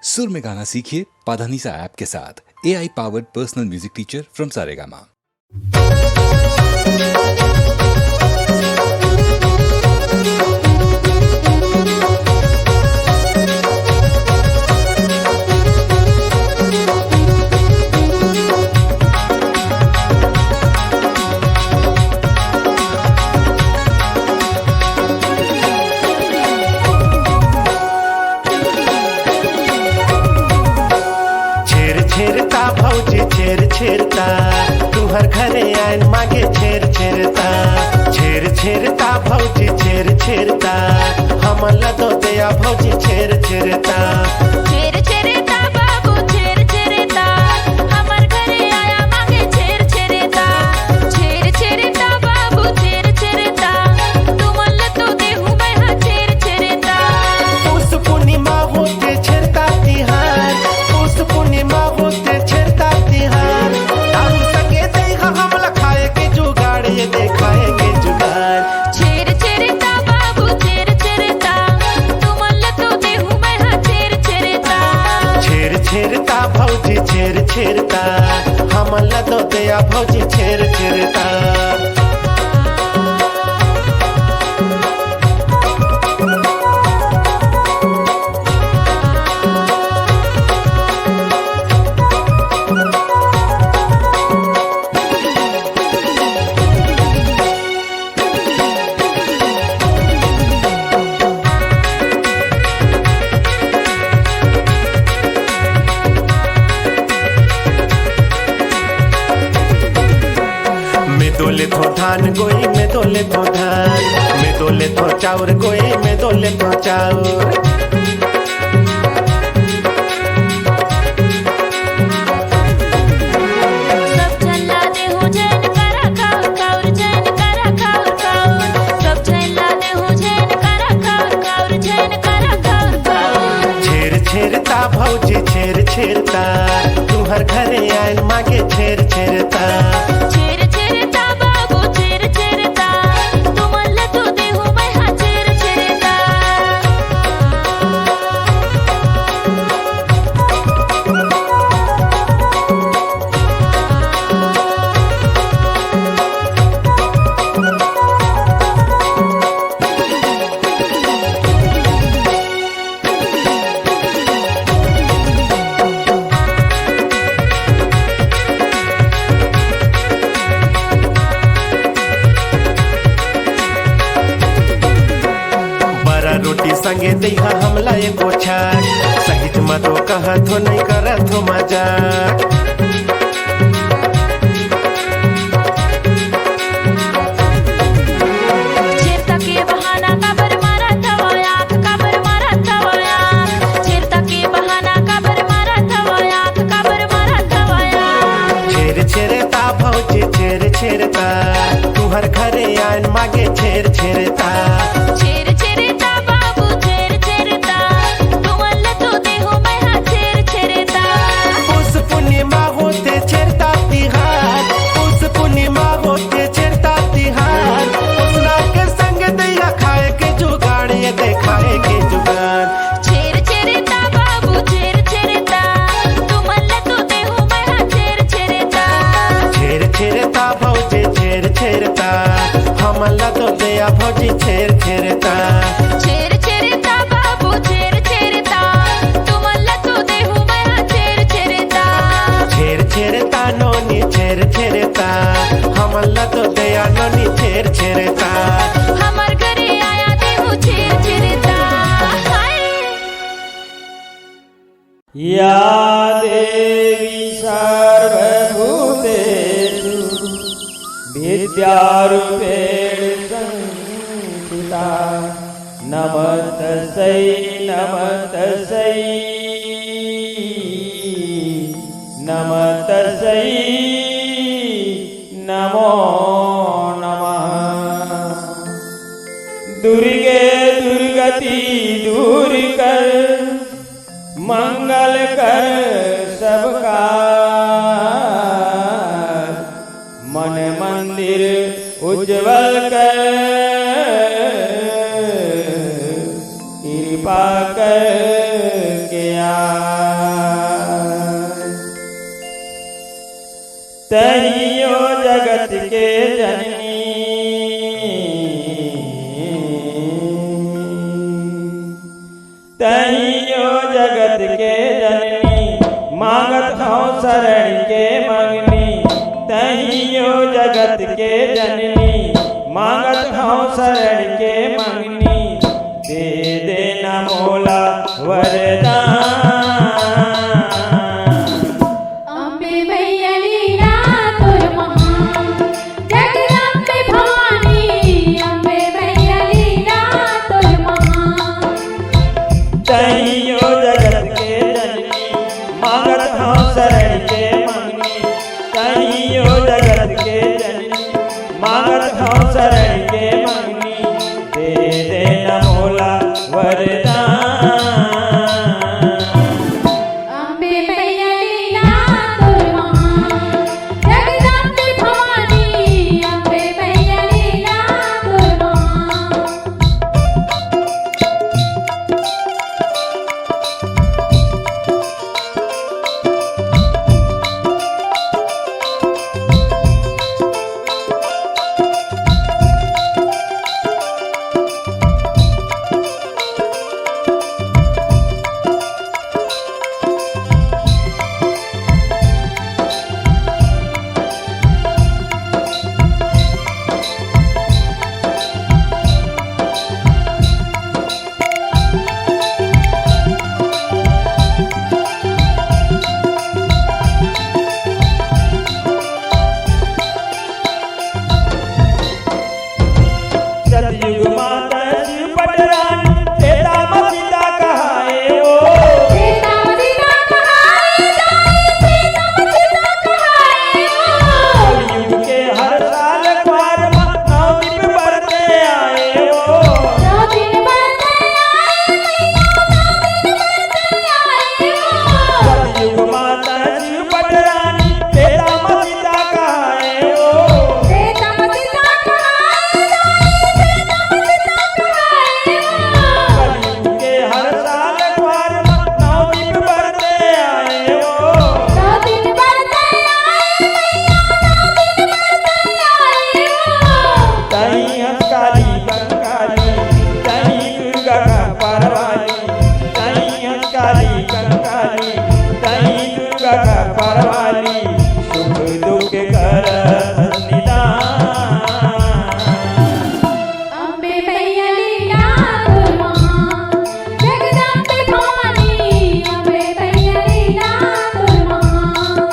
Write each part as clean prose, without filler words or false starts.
सुर में गाना सीखिए पाधानीसा ऐप के साथ। AI powered personal music teacher from Saregama. छेरता भौजी छेरता तुहर घरे आइन मागे छेरता भौजी छेरता हमल दो दया भौजी छेरता बाबू छेरता हमर घरे आया मागे छेरता बाबू छेरता तुमल तो देहु मैं हा छेरता उस पूर्णिमा होते छेरता तिहार उस पूर्णिमा होते छेरता तिहार दारू संगे देगा हमला खाए के जुगाड़ ये देखाए के जुगाड़ छेरता बाबू छेरता तुमल तो देहु मैं हा छेरता भौजी छेरता हमल दो दया भौजी छेरता दोले थो धान गोई में दोले थो धान में दोले थो चाउर गोई में दोले थो चाउर सब झल्ला दे हो जैन करा खाउर जैन करा खाउर सब झल्ला दे हो जैन करा खाउर जैन करा खाउर छेरता भौजी छेरता तुहर घरे आइन मागे छेरता बाबू छेरता तुमल तो देहु मैं हा छेरता रोटी संगे देहा हमला एको छाक सहित मतो कहत हो नहीं करत हो मजाक छेरता के बहाना काबर मारत हवया काबर मारत हवया छेरता के बहाना काबर मारत हवया काबर मारत हवया छेरता भौजी छेरता तुहर घरे आइन मागे छेरता बाबू छेरता तुमल तो देहु मैं हा छेरता उस पूर्णिमा होते छेरता तिहार उस पूर्णिमा होते छेरता तिहार उसना के संग दैया खाए के जुगाड़ ये देखाए के जुगाड़ छेरता बाबू छेरता तुमल तो देहु मैं हा छेरता भौजी छेरता हमला तो दया भौजी छेरता बाबू छेरता तुमल तो देहु मैं हा छेरता नोनी छेरता हमला तो दया नोनी छेरता हमर घरे आया देहु छेरता या देवी सर्वभूतेषु विद्यारूपेण संस्थिता नमस्तस्यै नमो नमः। दुर्गे दुर्गति दूर कर मंगल कर सबका मन मंदिर उज्जवल कर कृपा कर के आ तहियो जगत के जननी तहियो जगत के जननी मांगत हूँ शरण के मंगनी तहियो जगत के जननी मांगत हूँ शरण के मंगनी दे देना मोला वरदान अम्बे मैया लीला तोर महान जगदम्बे भवानी अम्बे मैया लीला तोर महान तहियो जगत के जननी मांगत हूँ शरण के मंगनी तहियो जगत के जननी मांगत हूँ शरण के मंगनी दे देना मोला वरदान अम्बे मैया लीला तोर महान जगदम्बे भवानी अम्बे मैया लीला तोर महान सतयुग माता शिव पटरानी तेरा मसीता कहाए ओ सीता मसीता कहाए जाए सीता मसीता कहाए कलयुग के हर साल द्वार नवदीप बरते आए ओ दो दिन बरते आए मैया दो दिन बरते आए सतयुग माता शिव पटरानी तेरा मसीता कहाए ओ सीता मसीता कहाए जाए सीता मसीता कहाए कलयुग के हर साल द्वार नवदीप बरते आए ओ दो दिन बरते आए मैया दो दिन बरते आए तहीं हंसकाली कंकाली तहीं दुर्गा का परवाली तहीं हंसकाली कंकाली तहीं दुर्गा का परवाली सुख दुख कर निदान अम्बे मैया लीला तोर महान जगदम्बे भवानी अम्बे मैया लीला तोर महान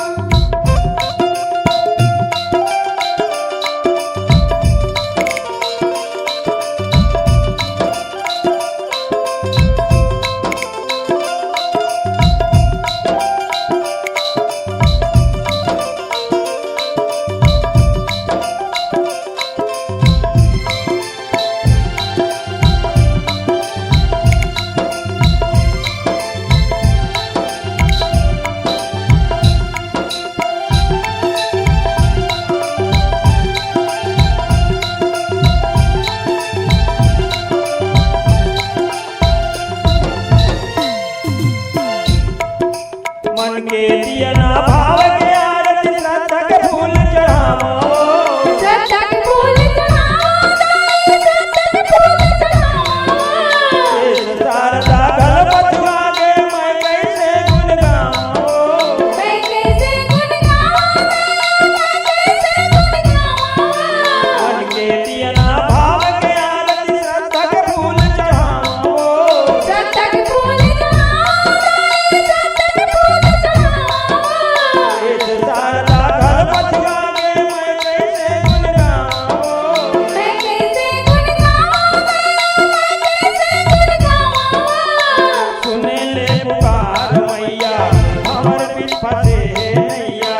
मन के दिया ना भाव के आरती श्रद्धा के फूल चढ़ावो जब तक फूल चढ़ाओ जाए जब तक फूल चढ़ाओ शेष शारदा गणपति आगे मैं कैसे गुण गाऊं मैं कैसे गुण गाऊं मैं कैसे गुण गाऊं मन के दिया ना भाव के आरती श्रद्धा के फूल चढ़ावो जब तक फूल चढ़ाओ जाए जब तक फूल चढ़ाओ शेष शारदा गणपति आगे मैं कैसे गुण गाऊं मैं कैसे गुण गाऊं मैं कैसे गुण गाऊं सुने ले पुकार मैया हमर बिन फसे नैया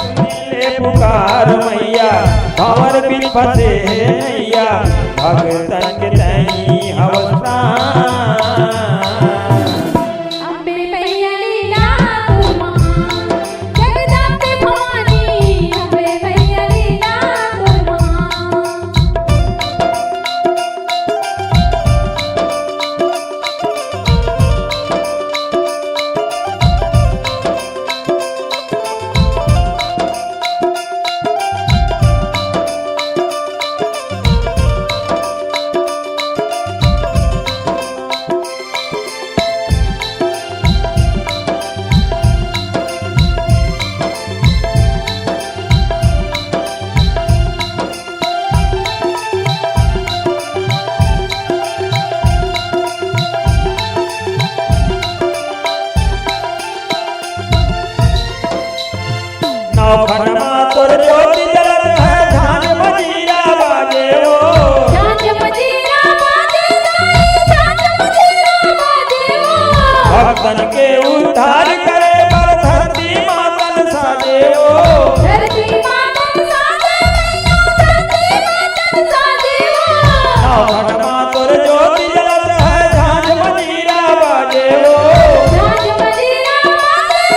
सुने ले पुकार मैया हमर बिन फसे नैया भगतन के तई अवसान अम्बे मैया लीला तोर महान जगदम्बे भवानी अम्बे मैया लीला तोर महान नौखंडमा तोर ज्योति जलत है झांझ मजीरा बाजे हो झांझ मजीरा बाजे झांझ मजीरा बाजे भक्तन के उद्धार करे पर धरती मातन साजे हो धरती मातन साजे धरती मातन साजे नौखंडमा तोर ज्योति जलत है झांझ मजीरा बाजे हो झांझ मजीरा बाजे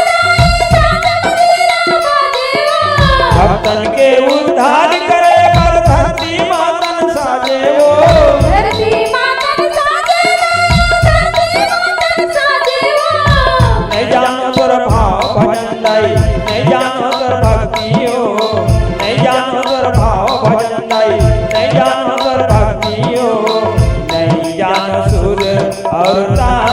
झांझ मजीरा बाजे भक्तन के उद्धार करे पर धरती मातन साजे हो धरती मातन साजे धरती मातन साजे नहीं जानो तोर भाव भजन लाई नहीं जानो तोर भक्ति हो नहीं जानो तोर भाव भजन लाई नहीं जानो तोर भक्ति हो नहीं जानो सुर और तान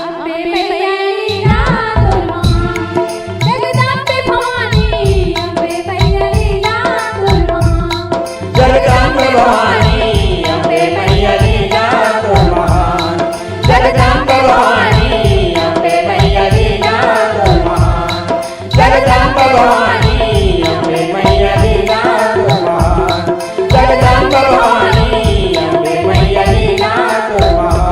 अम्बे मैया लीला तोर महान जगदम्बे भवानी अम्बे मैया लीला तोर महान जगदम्बे भवानी अम्बे मैया लीला तोर महान जगदम्बे भवानी अम्बे मैया लीला तोर महान जगदम्बे भवानी अम्बे मैया लीला तोर महान जगदम्बे भवानी अम्बे मैया लीला तोर महान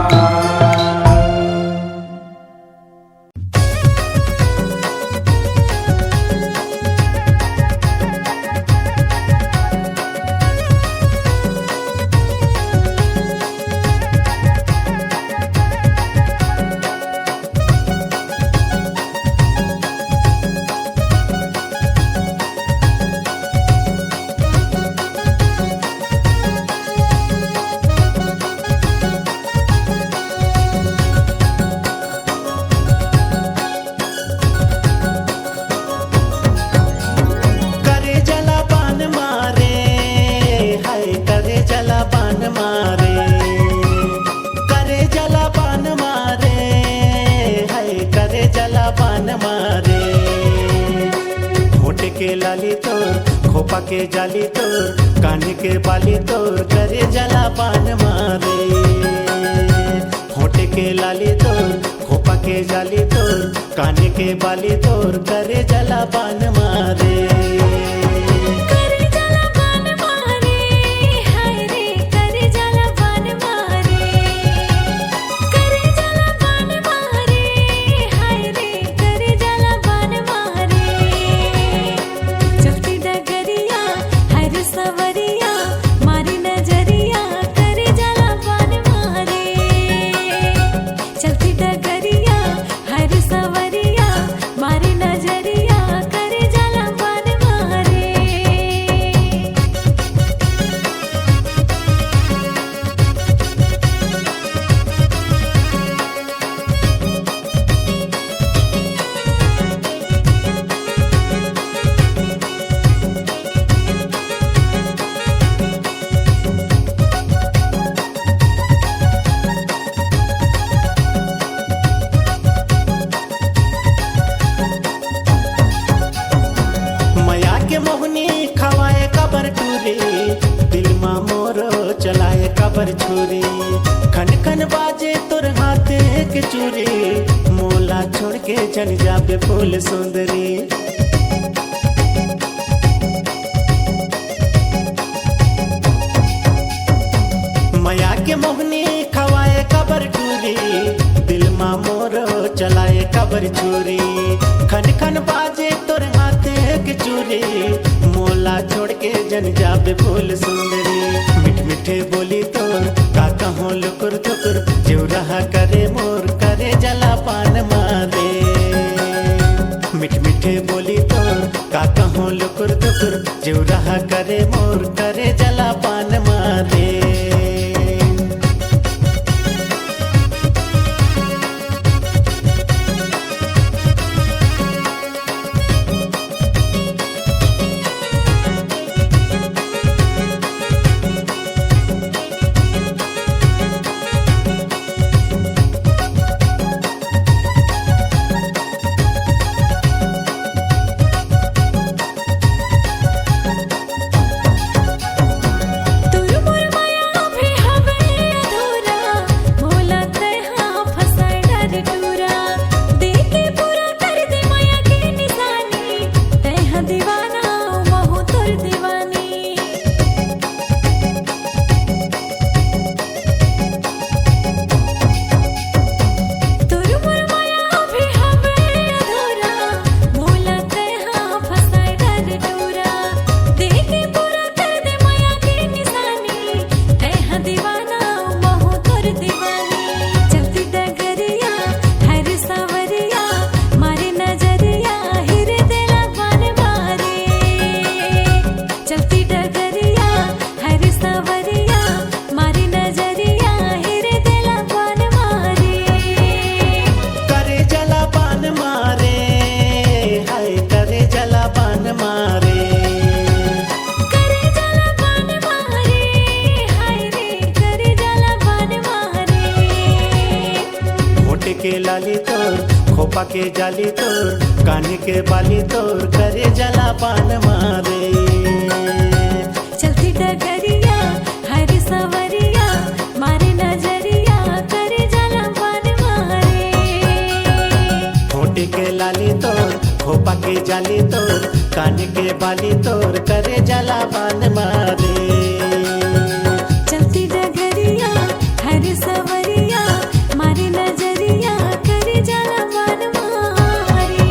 करे जला बान मारे हाय करे जला बान मारे करे जला बान मारे हाय करे जला बान मारे होठ के लाली तोर खोपा के जाली तोर कान के बाली तोर करे जला बान मारे होठ के लाली तोर खोपा के जाली तोर कान के बाली तोर करे जला बान मारे करे जला बान मारे हाय रे करे जला बान मारे करे जला बान मारे हाय रे करे जला बान मारे चलती डगरिया हर सवरिया मारी नजरिया करे जला बान मारे चलती डगरिया हर सवरिया मारी नजरिया करे जला बान मारे मया के मोहनी खवाए कबर टूरी दिल मा मोरो चलाए कबर छुरी खन खन बाजे तोर हाथे के चूरी मोला छोड़ के चल जाबे फूल सुंदरी मया के मोहनी खवाए कबर टूरी दिल मा मोरो चलाए कबर छुरी खन खन बाजे तोर हाथे के चूरी मोला छोड़ के जन जाबे फूल सुंदरी मिठ मिठे बोली तोर का कहूँ लुकुर थुकुर जो रहा करे मोर करे जला पान मारे मिठ मिठे बोली तोर का कहूँ लुकुर थुकुर जो रहा करे मोर करे जला पान मारे के लाली तोर खोपा के जाली तोर कान के बाली तोर करे जला पान मारे चलती डगरिया हर सवरिया मारे नजरिया करे जला पान मारे होठ के लाली तोर खोपा के जाली तोर कान के बाली तोर करे जला पान मारे चलती डगरिया हर सवरिया मारे नजरिया करे जला पान मारे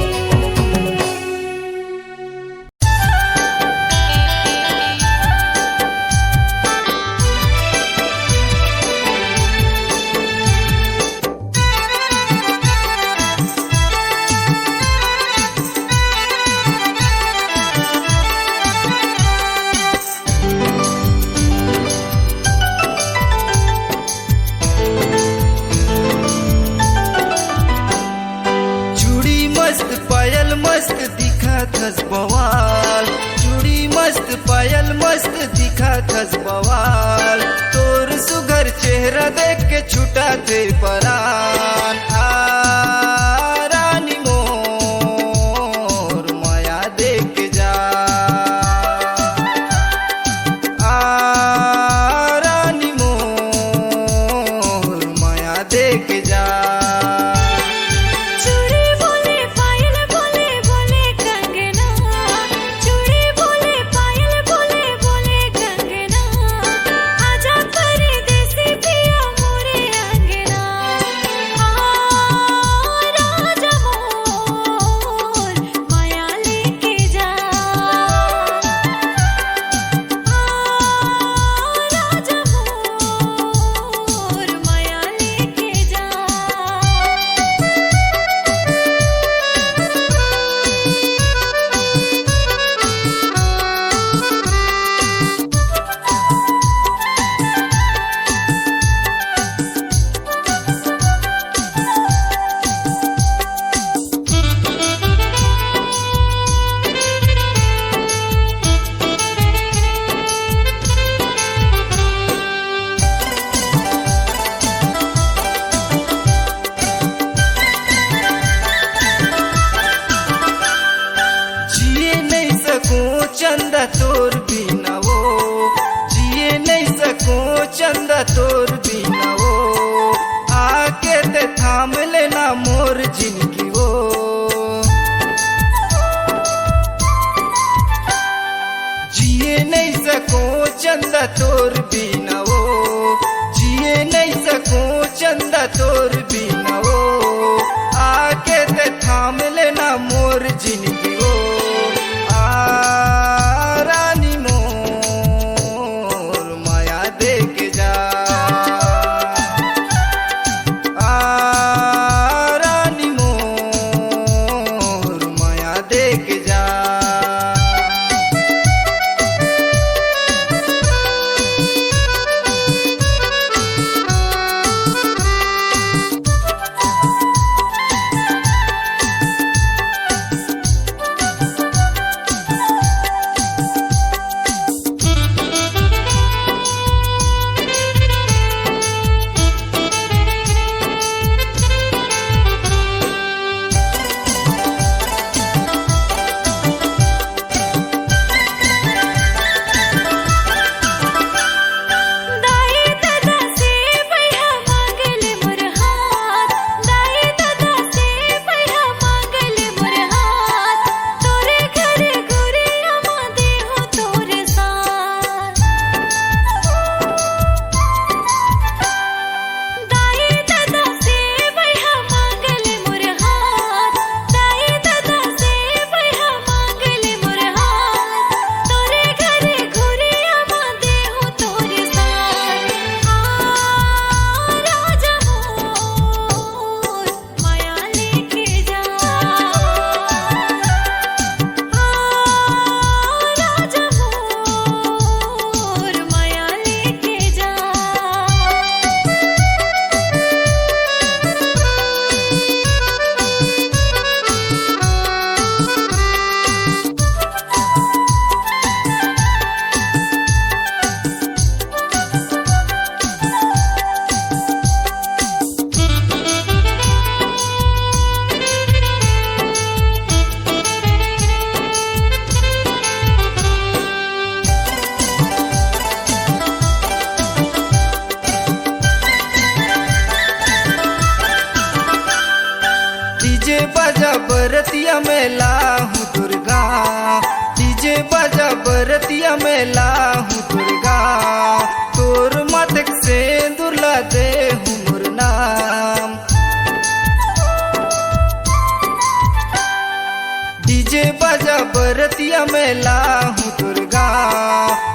चूड़ी मस्त पायल मस्त दिखा थस बवाल चूड़ी मस्त पायल मस्त दिखा थस बवाल तोर सुघर चेहरा देख के छूटा थे परान आ रानी मोर माया देख जा आ रानी मोर माया देख जा चूड़ी बोले पायल बोले बोले कंगना चूड़ी बोले पायल बोले बोले कंगना आजा परदेसी पिया मोरे अंगना आ राजा मोर माया लेके जा आ राजा मोर माया लेके जा जिए नहीं सकूं चंदा तोर बिना वो जिए नहीं सकूं चंदा तोर बिना वो आके ते थाम लेना मोर जिनकी वो जिए नहीं सकूं चंदा तोर बिना वो जिए नहीं सकूं चंदा तोर बिना वो आके ते थाम लेना मोर जिनकी वो आ रानी मोर माया देख जा आ रानी मोर माया देख जा डीजे बजा बरतिया में लाहूं दुर्गा, डीजे बजा बरतिया में लाहूं दुर्गा, तोर मातक से दुर्ला दे मोर नाम। डीजे बजा बरतिया में लाहूं दुर्गा,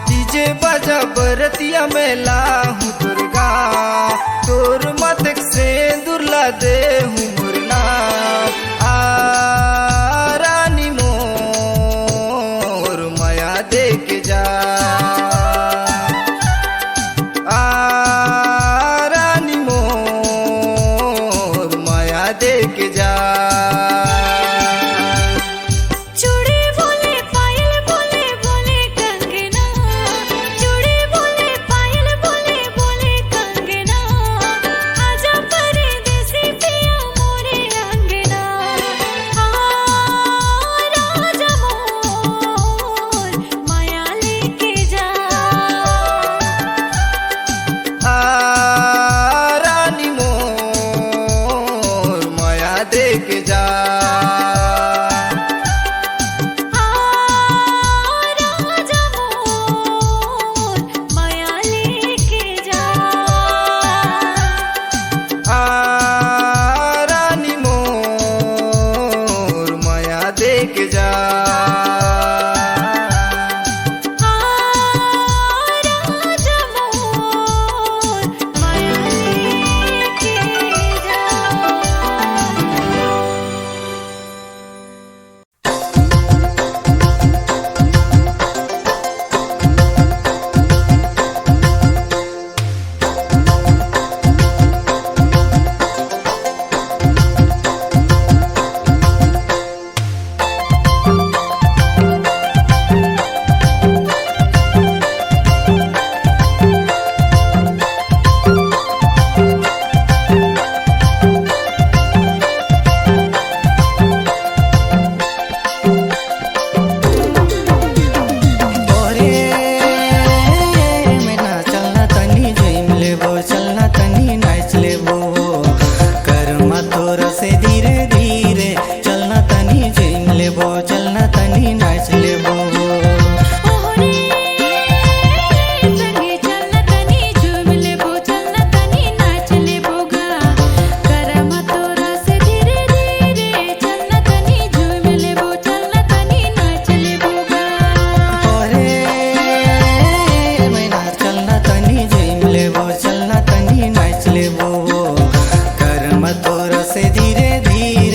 डीजे बजा बरतिया में लाहूं दुर्गा, तोर मातक से दुर्ला दे मोर नाम। आ रानी मोर माया दे के जा, आ रानी मोर माया दे के जा। चूड़ी बोले पायल बोले बोले कंगना, चूड़ी बोले पायल बोले बोले कंगना, आजा परदेसी पिया मोरे अंगना। राजा मोर माया लेके जा, आ रानी मोर माया दे के जा। राजा मोर माया लेके जा। आ रानी मोर माया दे के जा। राजा मोर माया लेके जा। ओरे मैना चलना तनी झूम लेबो, चलना तनी नाच लेबो, कर्मा तोर से धीरे धीरे, चलना तनी झूम लेबो, चलना तनी नाच लेबो। ओरे संगे चलना तनी झूम लेबो, चलना तनी नाच लेबो गा, करमा तोरा से धीरे धीरे, चलना तनी झूम लेबो, चलना तनी नाच लेबो गा। ओरे मैना चलना तनी झूम लेबो, चलना तनी नाच लेबो, कर्मा तोर से धीरे धीरे,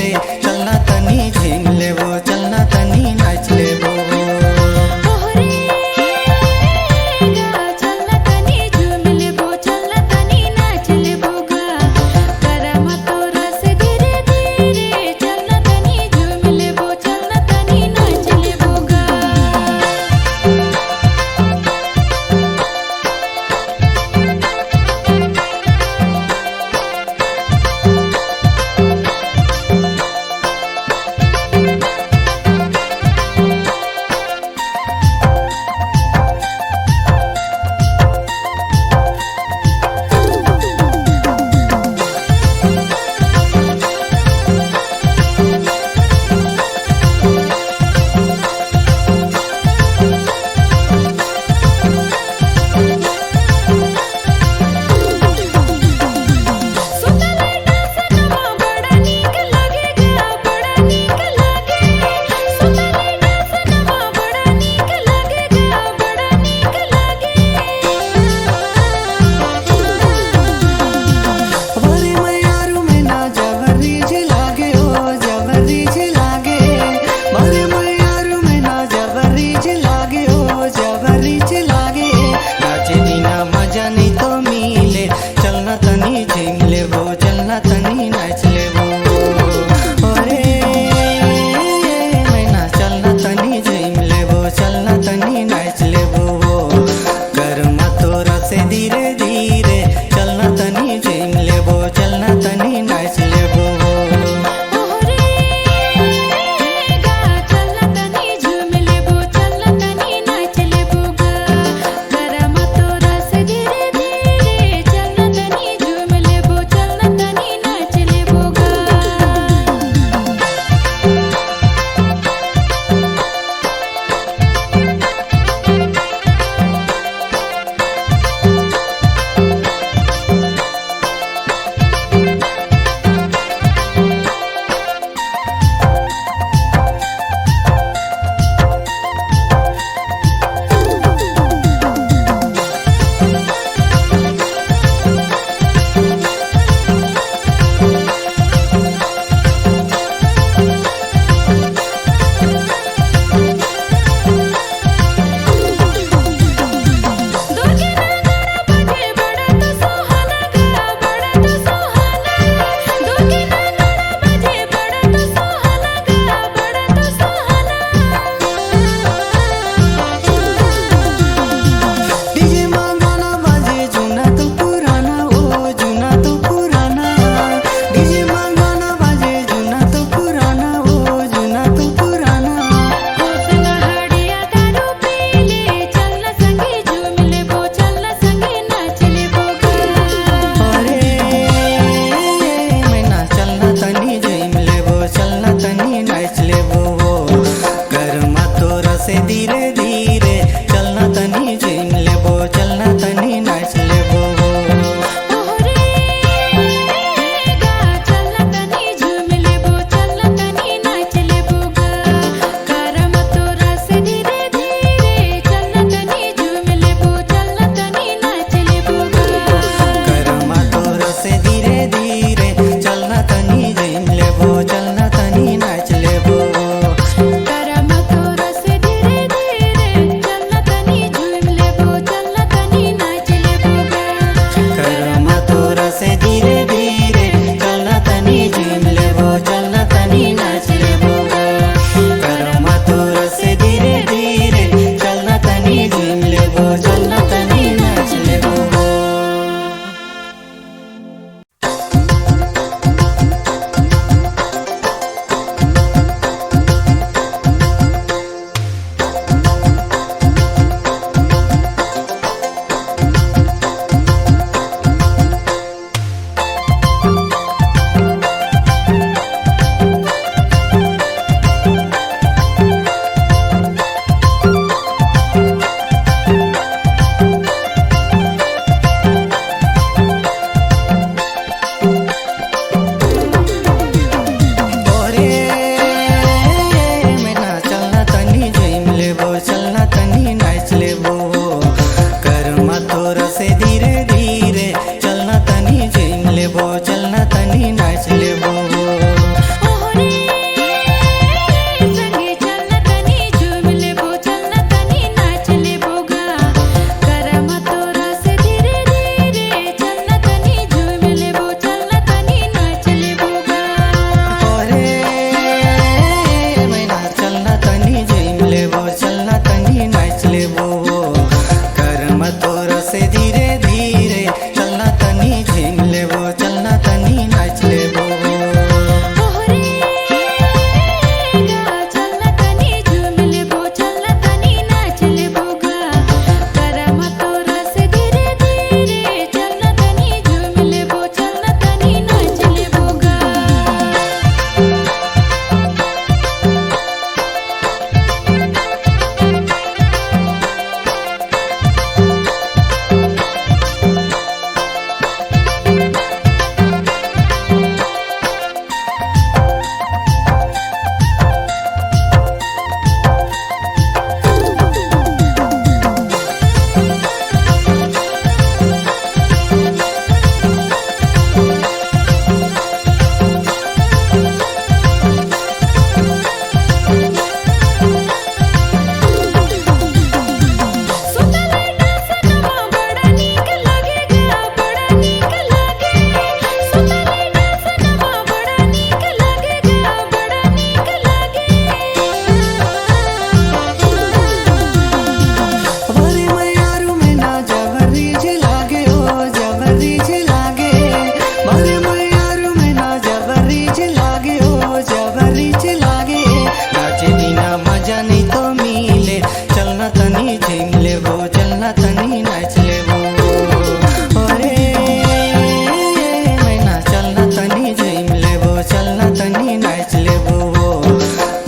तनी नाच लेबो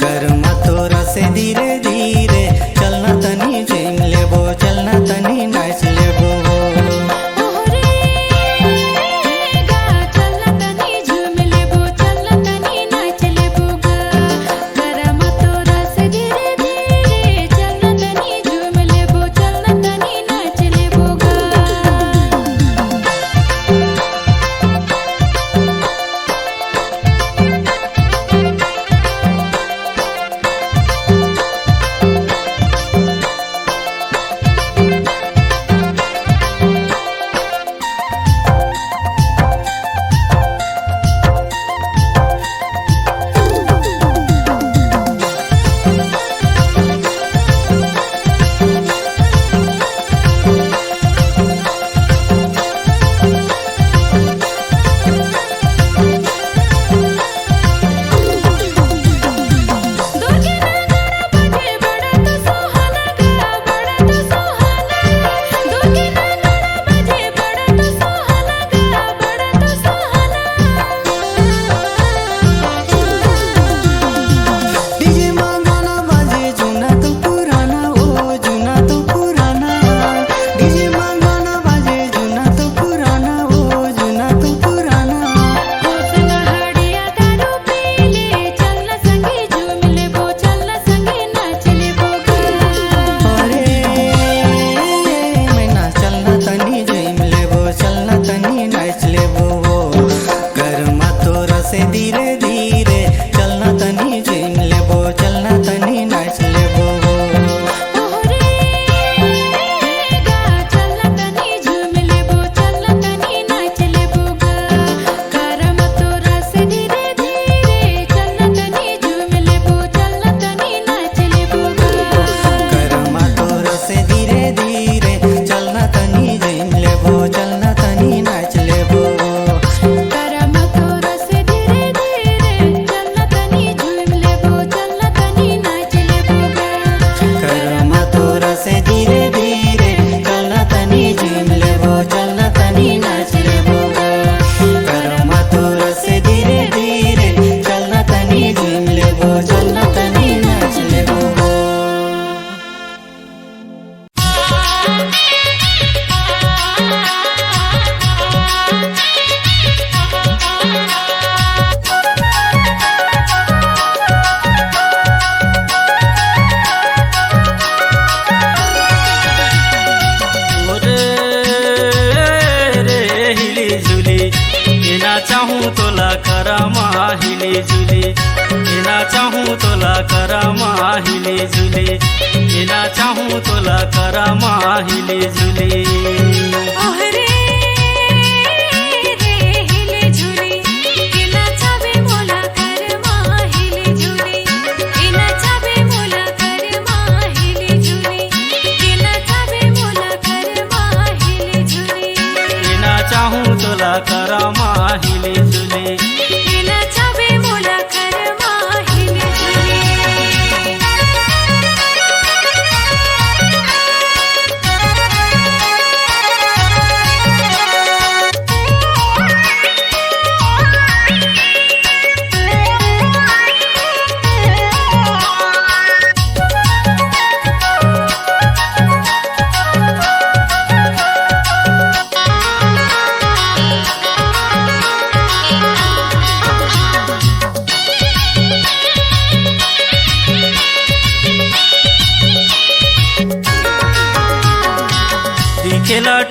कर्मा तोरा से धीरे धीरे चलना तनी झूम लेबो चलना तनी नाच लेबो ओहरे गा चलना तनी झूम लेबो चलना तनी नाच लेबो गा करम तोरा से धीरे धीरे चलना तनी झूम लेबो चलना तनी नाच लेबो गा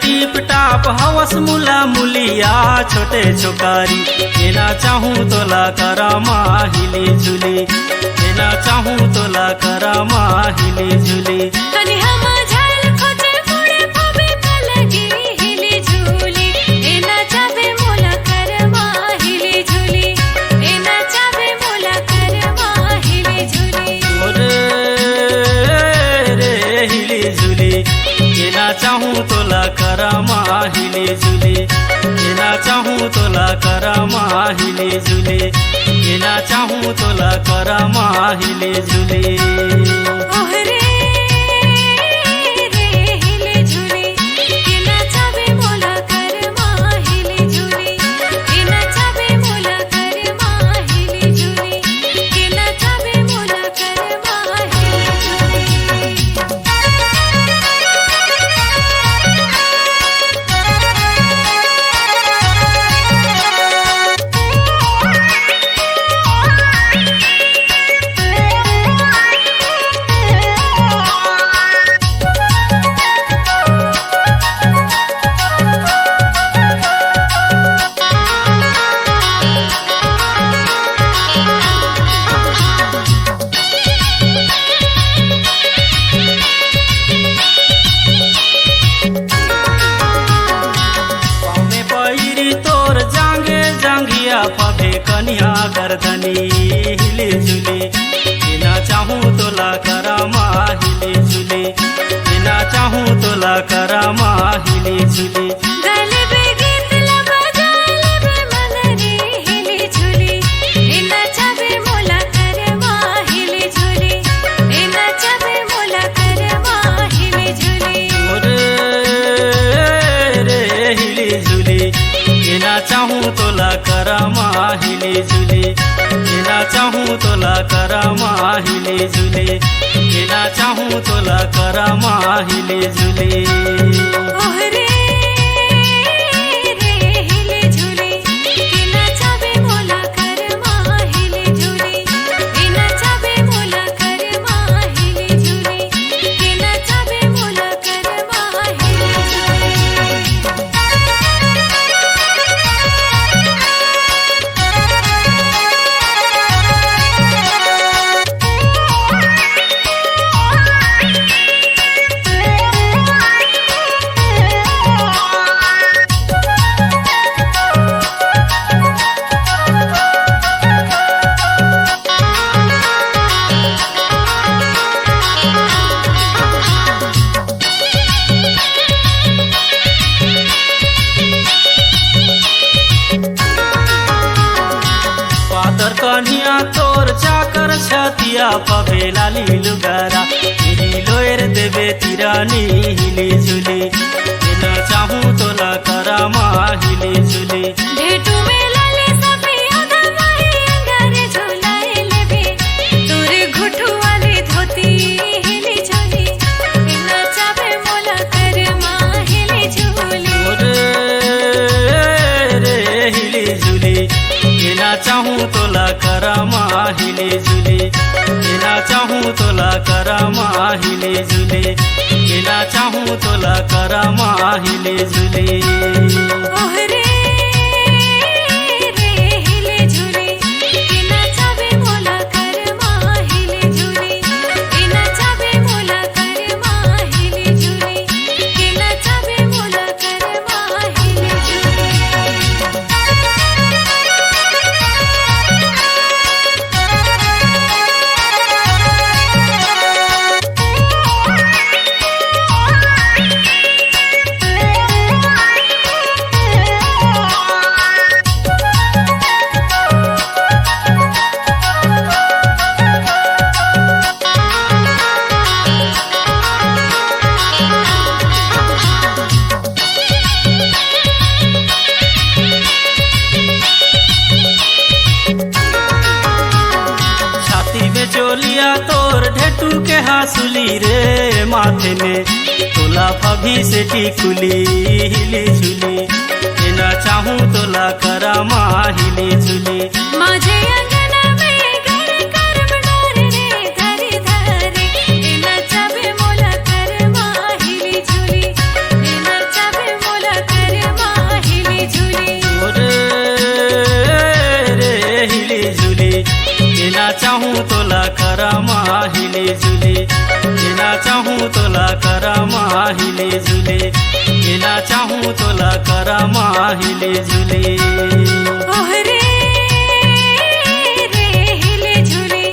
टीप टाप हवस मुला मुलिया छोटे छोकारी एना चाहूँ तोला करामा हिली झुली एना चाहूँ तोला करामा हिली झुली तनी हम झाल खोजे मुड़े पबे पलगी हिली झूली एना चाबे मोला करमा हिली झूली एना चाबे मोला करमा हिली झूली ओरे रे हिली झुली एना चाहूँ तोला करामा हिली झुली एना चाहूँ तोला करामा हिली झुली एना चाहूँ तोला करामा हिली झुली ओहरे रे हिली झूली एना चाबे मोला करमा हिली झूली एना चाबे मोला करमा हिली झूली तनी हिली झुली बिना चाहूँ तोला करामा हिली झुली बिना चाहूँ तोला करामा हिली झुली गले पे गीत लगा जाले बे मनरी हिली झुली इना चाबे मोला करवा हिली झुली इना चाबे मोला करवा हिली झुली रे हिली झुली बिना चाहूँ तोला करामा हिली झुली बिना चाहूँ तोला करामा हिली झुली बिना चाहूँ तोला करामा हिली झुली ओहरे रे हिली झुली इना चाबे मोला करवा हिली झुली इना चाबे मोला करवा हिली झुली इना चाबे मोला करवा हिली झुली पातर कन्हिया तोर चाकर छतिया पबेला लीलु गरा हिली लोएर देवे तिरानी हिली झुली बिना चाहूँ तोला करामा हिली झुली भेटू में लाले सफिया दमाही अंगारे झुलाए लेबे तोरे घुटू वाली धोती हिली झुली इना चाबे मोला करमा हिली झुली रे हिली झुली बिना चाहूँ तोला करामा हिली झुली बिना चाहूँ तोला करामा हिली झुली बिना चाहूँ तोला करामा हिली झुली ओहरे रे हिली झुली इना चाबे मोला करमा हिली झुली इना चाबे मोला करमा हिली झुली इना चाबे मोला करमा हिली झुली छाती में चोलिया तोर ढेटू के हासुली रे माथे में तोला फभी से टिकुली हिली झुली बिना चाहूँ तोला करामा हिली झुली माझे अंगना में घर कर बनार रे धरी धरी इना चाबे मोला करवा हिली झुली इना चाबे मोला करवा हिली झुली रे हिली झुली बिना चाहूँ तोला करामा हिली झुली बिना चाहूँ तोला करामा हिली झुली बिना चाहूँ तोला करामा हिली झुली ओहरे रे हिली झुली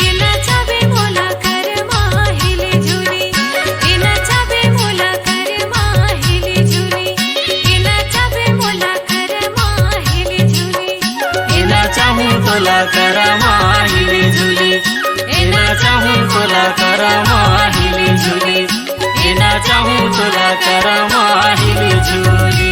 इना चाबे मोला करवा हिली झुली इना चाबे मोला करवा हिली झुली इना चाबे मोला करवा हिली झुली बिना चाहूँ तोला करामा हिली झुली बिना चाहूँ तोला करामा हिली झुली बिना चाहूँ तोला करामा हिली झुली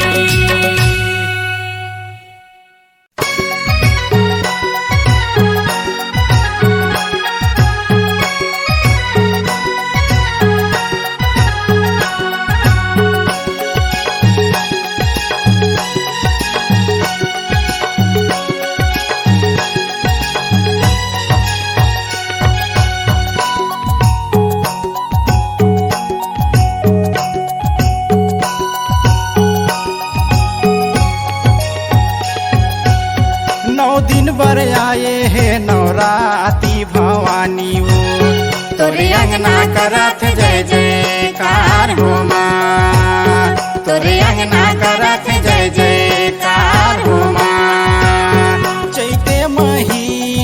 पर आए है नवराती भवानी वो तोरे अंगना करत जय जयकार हो माँ, तोरे अंगना करत जय जयकार हो माँ। चैते महीना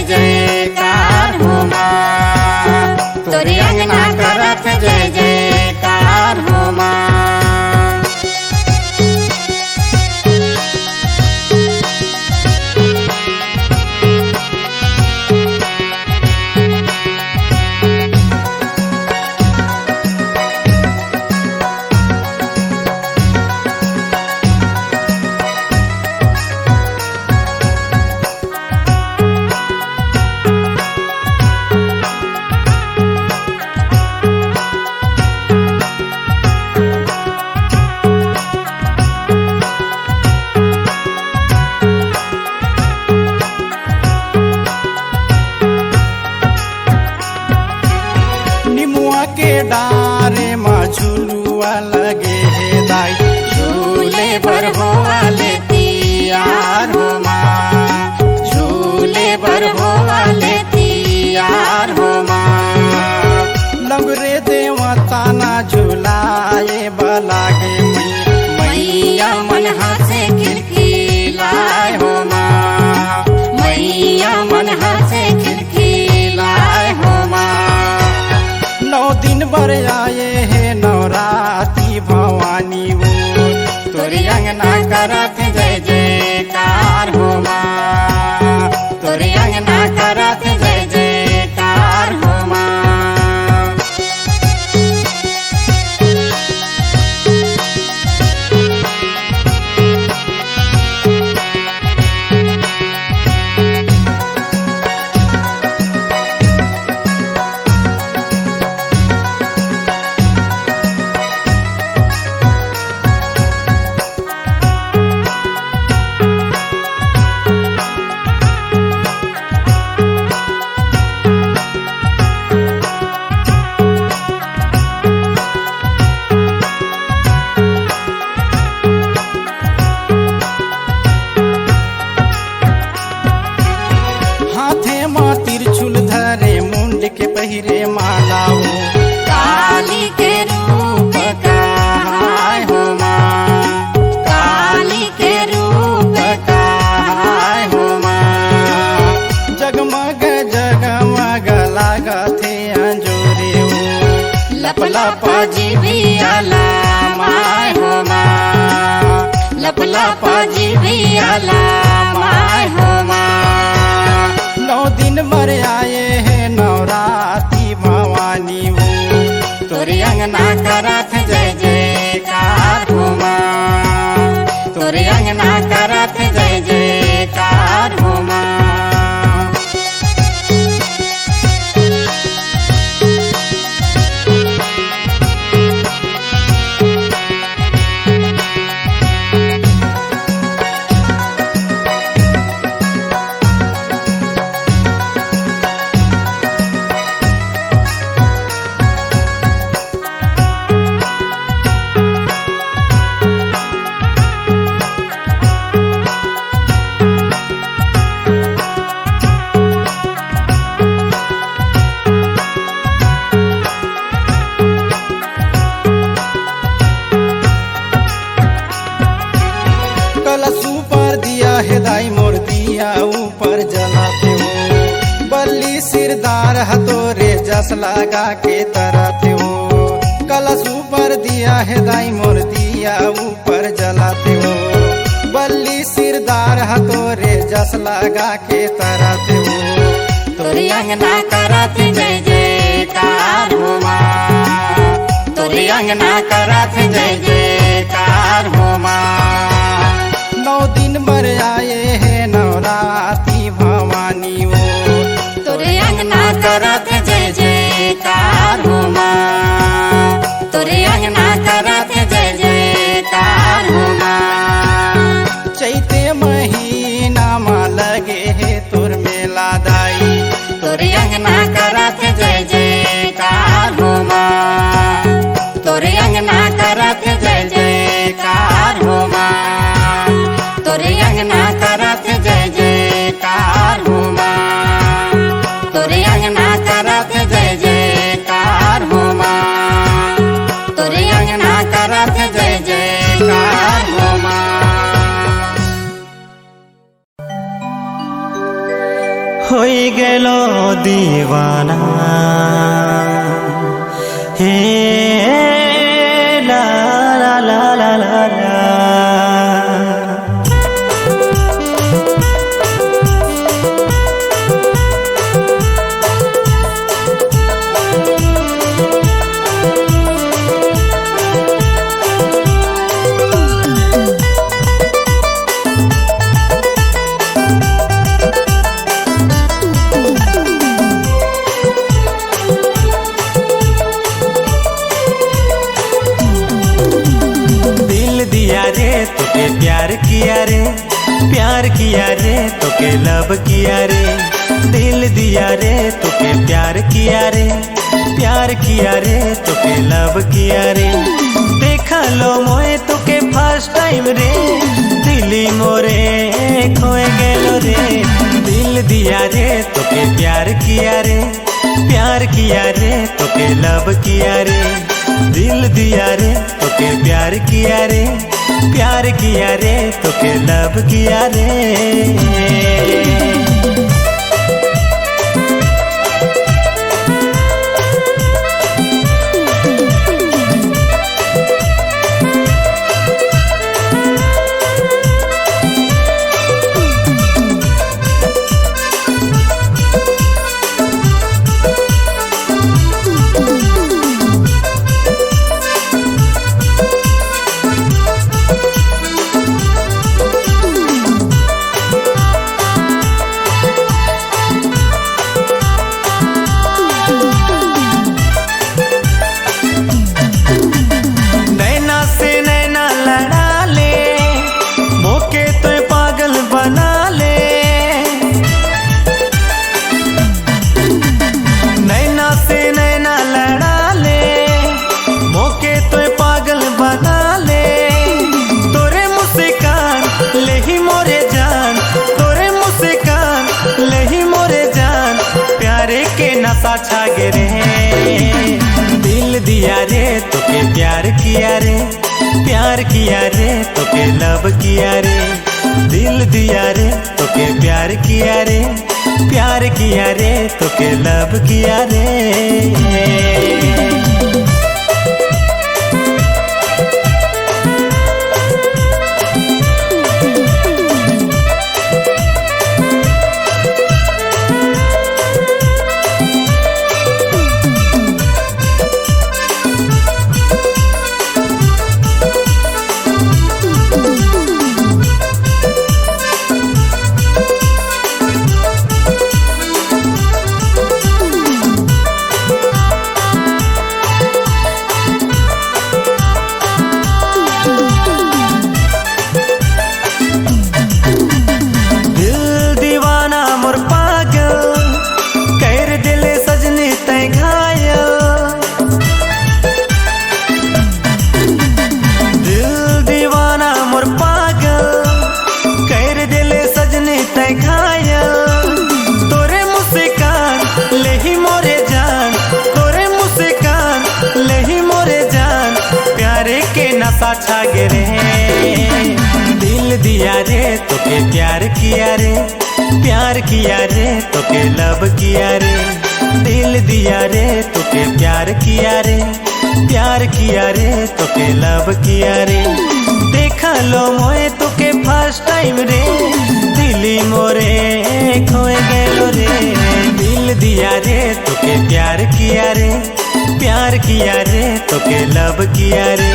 जयकार हो माँ, तोरे अंगना करत जय जयकार हो माँ। के डारे माँ झूलुआ लगे हे दाई, झूले पर हो वाले तियार हो माँ, झूले पर हो वाले तियार हो माँ। लंगरे देवता ना झुलाए बलागे मैया मन हंसे खिलखिलाए हो माँ, मैया मन हंसे खिलखिलाए हो माँ। 9 दिन बर आए है नवराती भवानी वो, तोरे अंगना करत जय जयकार हो माँ, तोरे अंगना करत जय जयकार हो माँ। के पहिरे मालाओ, काली के रूप कहाय हो माँ, काली के रूप कहाय हो माँ। जगमग जगमग लागथे अंजोरे हो, लप लप जिभिया माय हो माँ, लप लप जिभिया माय हो माँ। 9 दिन बर आए है नवराती भवानी वो, तोरे अंगना करत जय जयकार हो माँ, तोरे अंगना करत जय जयकार हो माँ। है दाई मोर दिया ऊपर जलाते हो, बल्ली सिरदार हथोरे जस लगा के तरते हो। कलश ऊपर दिया है दाई मोर दिया ऊपर जलाते हो, बल्ली सिरदार हथोरे जस लगा के तरते हो। तोरे अंगना करत जय जयकार हो माँ, तोरे अंगना करत जय जयकार हो माँ। 9 दिन बर आए है नवराती भवानी वो, तोरे अंगना करत जय जयकार हो माँ, तोरे अंगना करत जय जयकार हो माँ। चैते महीना में लगे है तोर मेला दाई, तोरे अंगना करत जय जयकार हो माँ, तोरे अंगना करत जय जयकार हो माँ। होई गेलो दीवाना हे ला ला ला ला ला ला। तोके प्यार किया रे, प्यार किया रे तोके लब किया रे, दिल दिया रे तोके प्यार किया रे, प्यार किया रे तोके लब किया रे। देखा लो मोए तोके फर्स्ट टाइम रे, दिली मोरे खोए गेलो रे। दिल दिया रे तोके प्यार किया रे, प्यार किया रे तोके लब किया रे, दिल दिया रे तोके प्यार किया रे, प्यार किया रे तोके लब किया रे। छा रे दिल दिया रे तोके प्यार किया रे, प्यार किया रे तोके लब किया रे, दिल दिया रे तोके प्यार किया रे, प्यार किया रे तोके लब किया रे। छा रे दिल दिया रे तोके प्यार किया रे, प्यार किया रे तोके लब किया रे, दिल दिया रे तोके प्यार किया रे, प्यार किया रे तोके लब किया रे। देखा लो मोए तोके फर्स्ट टाइम रे, दिली मोरे खोए गेलो रे। दिल दिया रे तोके प्यार किया रे, प्यार किया रे तोके लब किया रे,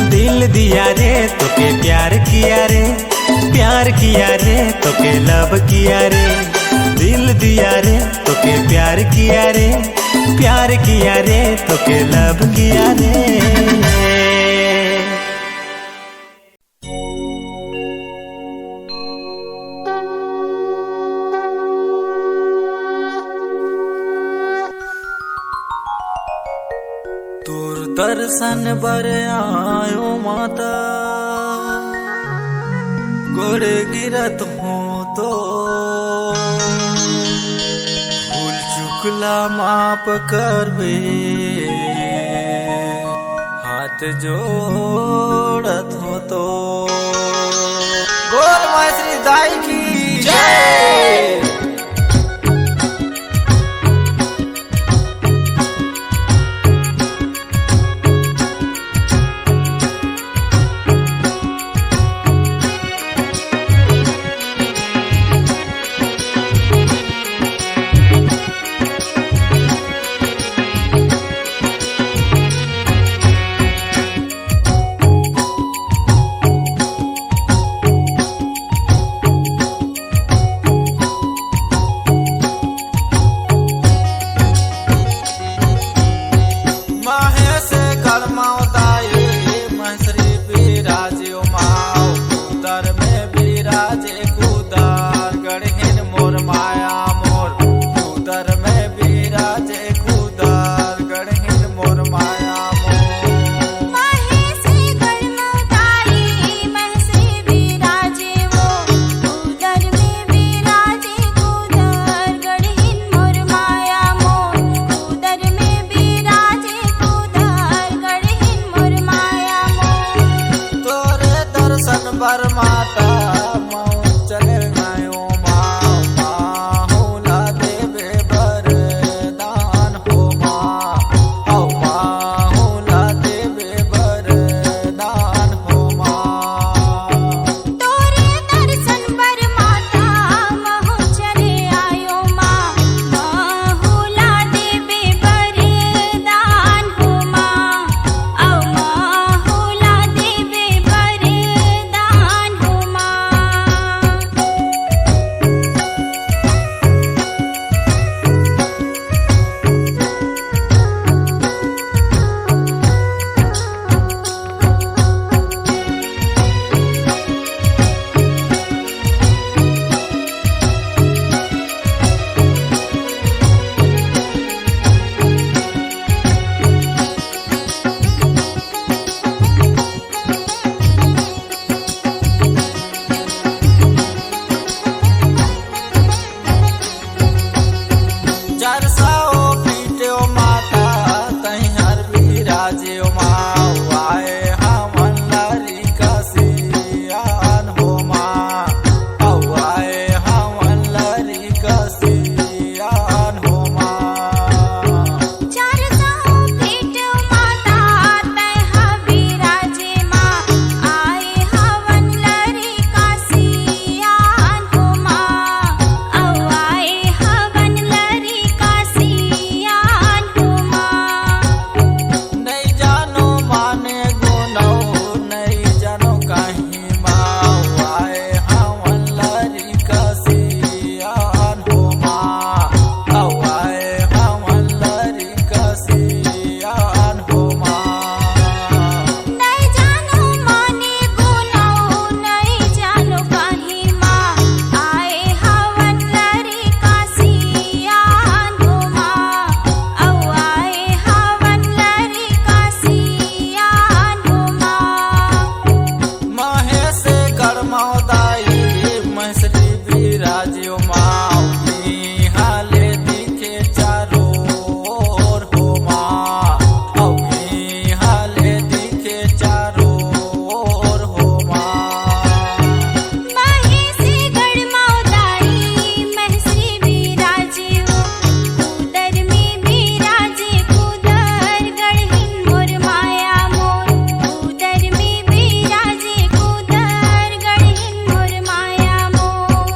दिल दिया रे तोके प्यार किया रे, प्यार किया रे तोके लब किया रे, दिल दिया रे तोके प्यार किया रे, प्यार किया रे तोके लब किया रे। दर्शन बर आयो माता, गोड़े गिरत हो तो भूल चुकला माप करबे, हाथ जोड़त हो तो। बोल माँ श्री दाई की जय। माऊ चले नायो माहुला देवे वरदान हो माहुला देवे वरदान हो तोरे दर्शन पर माता महु चले आयो माँ माहुला देवे वरदान हो माहुला देवे वरदान हो चरसाओ पीट्यो माता तैहर विराजे माँ आए हमन लरी कसियान हो आए हमन लरी कसियान हो चार साओ भेट माता तैहा विराजे माँ आए हवन लरी कासियान हो आए हवन लरी कासियान हो नहीं जानो माने गुनौ नहीं जानो कहीं माँ आए हमन लरी कसियान हो आए हमन लरी कसियान हो नहीं जानो माने गुनौ नहीं जानो कहीं माँ आए हवन लरी कासियान हो आए हवन लरी कासियान हो महेश गढ़मौदाई महेश्वरी विराजियो माऊली हाले दिखे चारो ओर हो हाले दिखे चारो ओर हो महेशी गढ़मौदाई महेश्वरी विराजे हो उदर में विराजे कुदर गढ़हिन मोर माया मोर उदर में विराजे कुदर गढ़हिन मोर माया मोर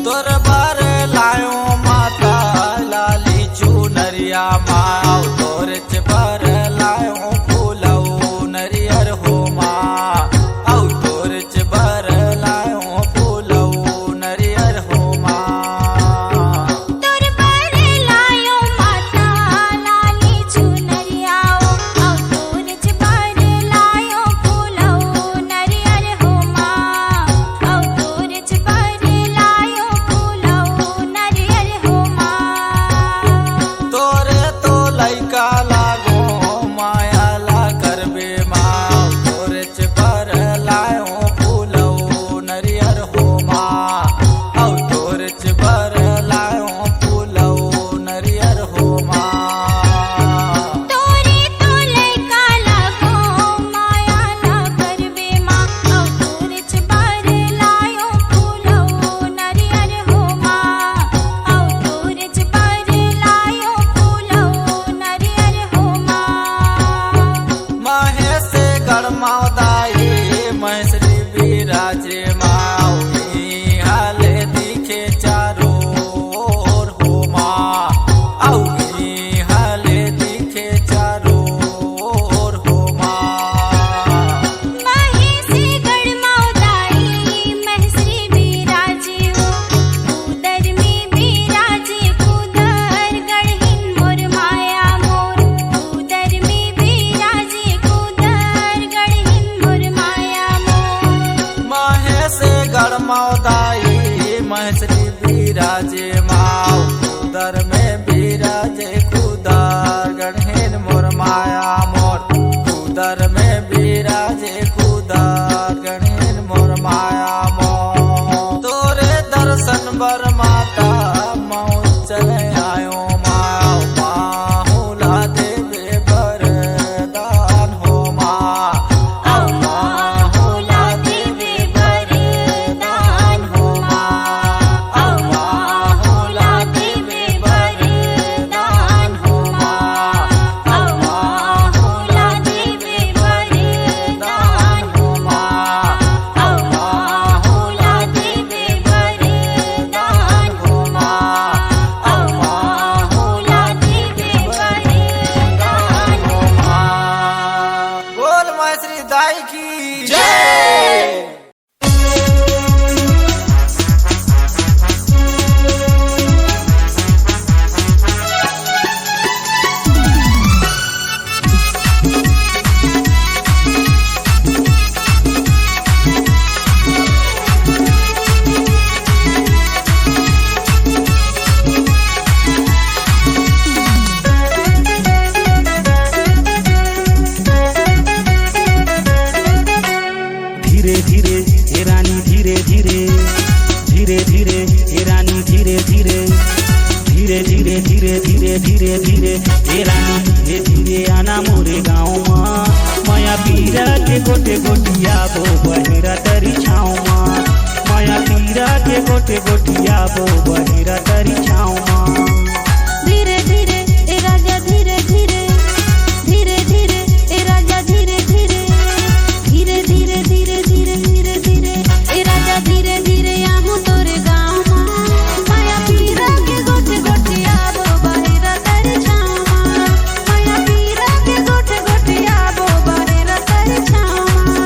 तोर बार लायो माता लाली चुनरिया माँ तोर पर लायो फूलौ नरियर हो तोर पर लायो फूलौ नरियर हो तोर पर लायो माता लाली चुनरिया तोर पर लायो फूलौ नरियर हो तोर पर लायो फूलौ नरियर हो तोरे तो लैका लागो माया ला करबे माँ तोरे पर लायो फूलौ नरियर हो तोरे पर लायो फूलौ नरियर हो तोरे तो लैका लागो माया ला करबे माँ तोरे पर लायो फूलौ नरियर हो तोरे पर लायो फूलौ नरियर हो महेश गढ़मौदाई महेश्वरी विराजे माऊली हाले दिखे चारो ओर हो हाले दिखे चारो ओर हो महेशी गढ़मौदाई महेश्वरी विराजे हो उदर में विराजे कुदर गढ़हिन मोर माया मोर उदर में विराजे कुदर मौदाई महश्री बिराजे माओ उदर में बिराजे कुदार गढ़ेन मोर माया मोर उदर में बिराजे कुदार गढ़ेन मोर माया मोर तोरे दर्शन बर माता मऊ चले आयो माओ माहुला देवे बरदान हो माँ माहुला देवे वरदान हो माँ माहुला देवे वरदान हो माँ माहुला देवे वरदान हो माँ माहुला देवे वरदान हो माँ माहुला देवे वरदान हो माँ। बोल महश्री दाई की जय। धीरे धीरे हे रानी धीरे धीरे धीरे धीरे हे रानी धीरे धीरे धीरे धीरे धीरे धीरे धीरे धीरे हे रानी धीरे धीरे आना मोरे गाँव माँ माया पीरा के गोटे गोटिया बो बहिरा तरी छाँव माँ माया पीरा के गोटे गोटिया बो बहिरा तरी छाँव माँ धीरे धीरे ए राजा धीरे धीरे धीरे धीरे ए राजा धीरे धीरे धीरे धीरे धीरे धीरे धीरे धीरे ए राजा धीरे धीरे आहूँ तोरे गाँव माँ माया पीरा के गोटे गोटे आबो बहिरा तेरे छाँव माँ माया पीरा के गोटे गोटे आबो बहिरा तेरे छाँव माँ।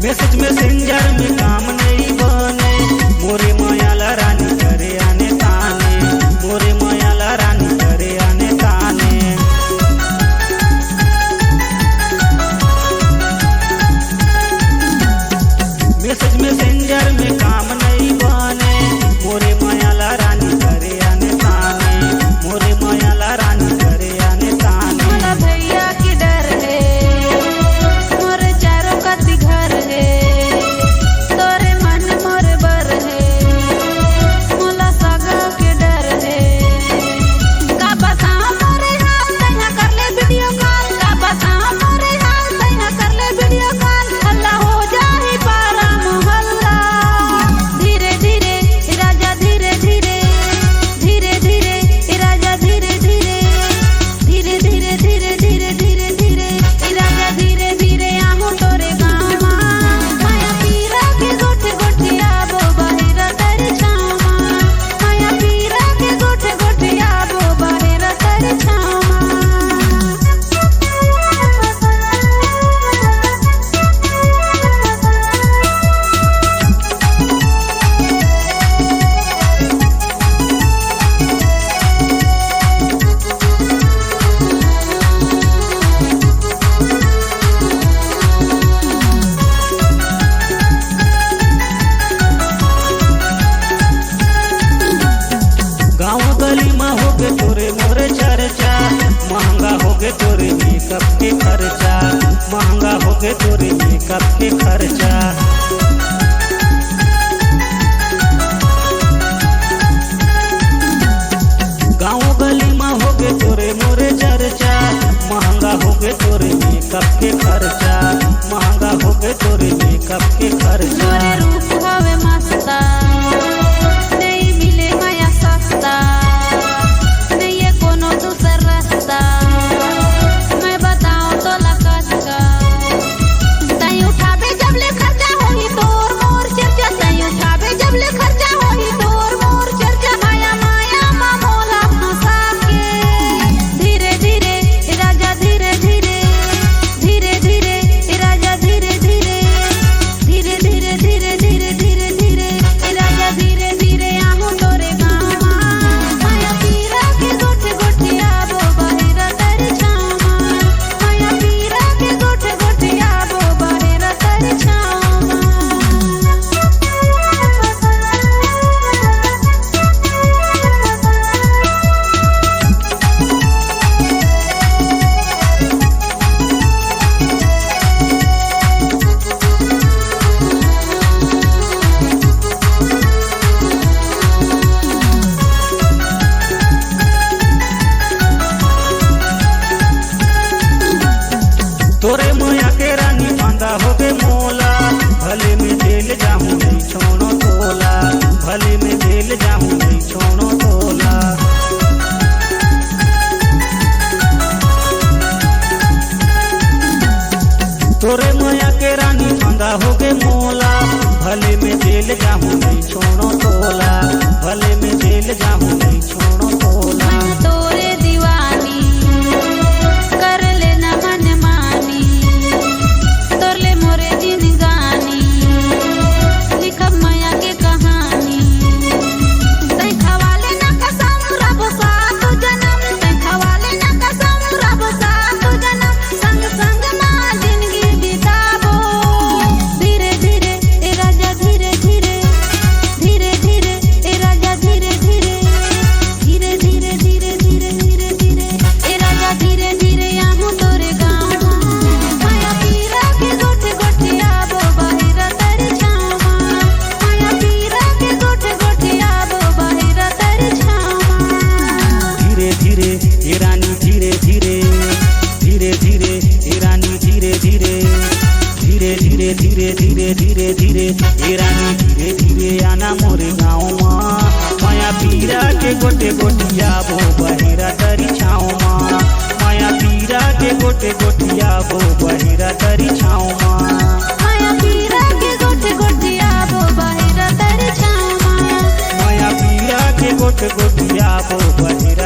मैसेज मैसेंजर में काम नहीं बने मोरे मायाला रानी करे आने ताने मोरे मायाला रानी करे आने ताने मैसेज मैसेंजर में काम नहीं बने मोरे मायाला रानी करे आने ताने मोरे मायाला रानी करे आने ताने मोला भैया की डर है मोरे चारों कति घर है तोरे मन मोरे बर है मोला सगा के डर है का बताऊं मोरे हाल तैया कर ले वीडियो कॉल का बताऊं मोरे हाल तैया कर ले वीडियो कॉल हल्ला हो जाए पारा मोहल्ला धीरे धीरे राजा धीरे धीरे धीरे धीरे राजा धीरे धीरे धीरे धीरे धीरे धीरे धीरे धीरे राजा धीरे धीरे आहूँ तोरे गाँव माँ माया पीरा के गोटे गोटे आबो बहिरा तेरे छाँव माँ माया पीरा के गोटे गोटे आबो बहिरा तेरे छाँव माँ। गाँव गली में होगे तोरे मोरे चर्चा महंगा होगे तोरे मेकअप के खर्चा महंगा होगे तोरे मेकअप के खर्चा गाँव गली में होगे तोरे मोरे चर्चा महंगा होगे तोरे मेकअप के खर्चा महंगा होगे तोरे मेकअप के खर्चा तोरे रूप हवे मस्ता नहीं मिले माया सस्ता नहीं ये कोनो दूसर रास्ता मैं बताऊं तो लकस का ताई उठावे जब ले खर्चा हो जेल जाऊं नहीं छोड़ो तोला, भले में जेल जाऊं नहीं छोड़ो तोला। तोरे दीवानी कर लेना मन मानी, तोरले मोरे जिंदगानी लिखब माया के कहानी। तै खवाले ना कसम रब सात जन्म, तै खवाले ना कसम रब सात जन्म, संग संग माँ जिंदगी बिताबो। धीरे धीरे ए राजा धीरे धीरे, धीरे धीरे ए राजा धीरे धीरे, धीरे धीरे धीरे धीरे धीरे धीरे ए राजा धीरे धीरे आहूँ तोरे गाँव माया पीरा के गोठे गोठे आबो बाहिरा तेरे छाँव। माया पीरा के गोठे गोठे आबो बाहिरा तेरे छाँव। धीरे धीरे ए रानी धीरे धीरे, धीरे धीरे ए रानी धीरे धीरे, धीरे धीरे धीरे धीरे धीरे धीरे ए रानी धीरे धीरे आना मोरे गाँव माँ। माया पीरा के गोटे गोटिया बो बहिरा तरी छाँव माँ, माया पीरा के गोटे गोटिया बो बहिरा तरी छाँव माँ। माया पीरा के गोठे गोठे आबो बाहिरा तेरे छाँव। माया पीरा के गोटे गोटिया बो बहिरा